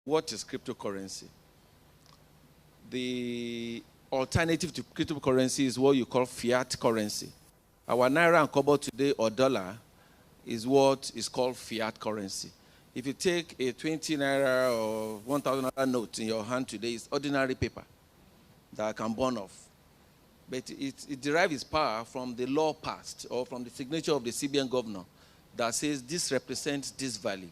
What is cryptocurrency? The alternative to cryptocurrency is what you call fiat currency. Our naira and kobo today, or dollar, is what is called fiat currency. If you take a 20 naira or 1,000 naira note in your hand today, it's ordinary paper that can burn off. But it derives its power from the law passed or from the signature of the CBN governor that says this represents this value.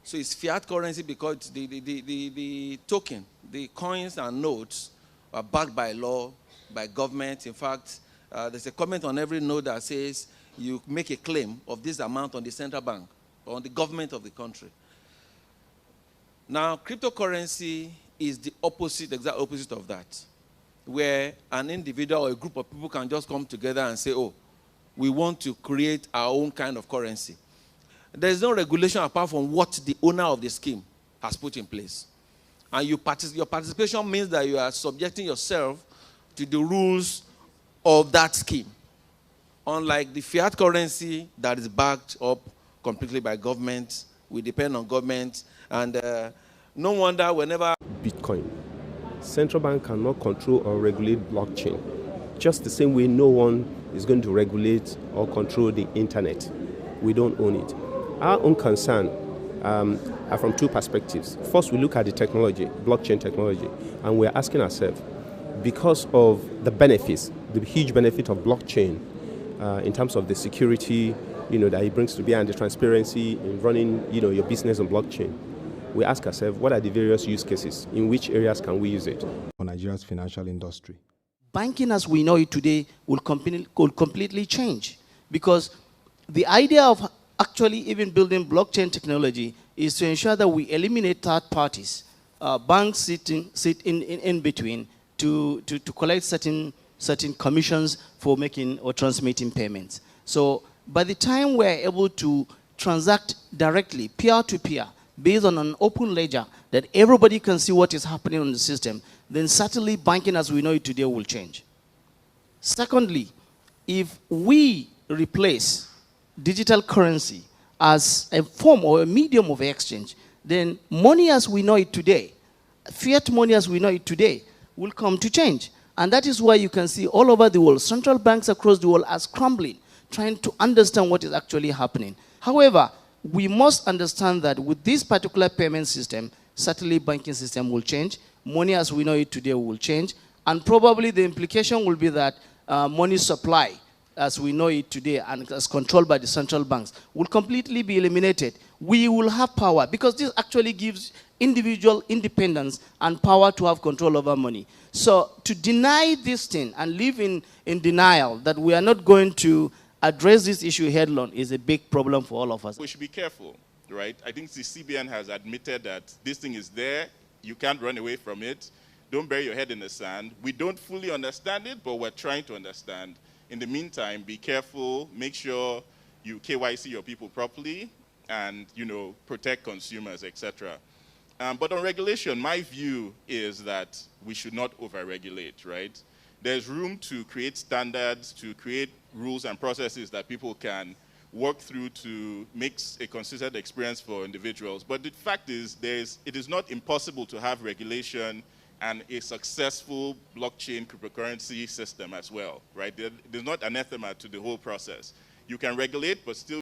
So it's fiat currency because the token, the coins and notes are backed by law, by government. In fact, there's a comment on every note that says you make a claim of this amount on the central bank or on the government of the country. Now, cryptocurrency is the opposite, exact opposite of that, where an individual or a group of people can just come together and say, oh, we want to create our own kind of currency. There is no regulation apart from what the owner of the scheme has put in place. And your participation means that you are subjecting yourself to the rules of that scheme. Unlike the fiat currency that is backed up completely by government, we depend on government, and no wonder whenever Bitcoin, central bank cannot control or regulate blockchain, just the same way no one is going to regulate or control the internet. We don't own it. Our own concern are from two perspectives. First, we look at the technology, blockchain technology, and we're asking ourselves, because of the benefits, the huge benefit of blockchain in terms of the security, that it brings to bear and the transparency in running, your business on blockchain, we ask ourselves, what are the various use cases? In which areas can we use it? For Nigeria's financial industry. Banking as we know it today will completely change, because the idea of actually even building blockchain technology is to ensure that we eliminate third parties. Banks sit in between to collect certain commissions for making or transmitting payments. So by the time we're able to transact directly, peer-to-peer, based on an open ledger that everybody can see what is happening on the system, then certainly banking as we know it today will change. Secondly, if we replace digital currency as a form or a medium of exchange, then money as we know it today, fiat money as we know it today, will come to change. And that is why you can see all over the world, central banks across the world are scrambling, trying to understand what is actually happening. However, we must understand that with this particular payment system, certainly banking system will change, money as we know it today will change, and probably the implication will be that money supply as we know it today and as controlled by the central banks will completely be eliminated. We will have power, because this actually gives individual independence and power to have control over money. So to deny this thing and live in denial that we are not going to address this issue head-on is a big problem for all of us. We should be careful, right? I think the CBN has admitted that this thing is there. You can't run away from it. Don't bury your head in the sand. We don't fully understand it, but we're trying to understand. In the meantime, be careful. Make sure you KYC your people properly and, protect consumers, etc. But on regulation, my view is that we should not over-regulate, right? There's room to create standards, to create rules and processes that people can work through to make a consistent experience for individuals. But the fact is, it is not impossible to have regulation and a successful blockchain cryptocurrency system as well, right? There's not anathema to the whole process. You can regulate, but still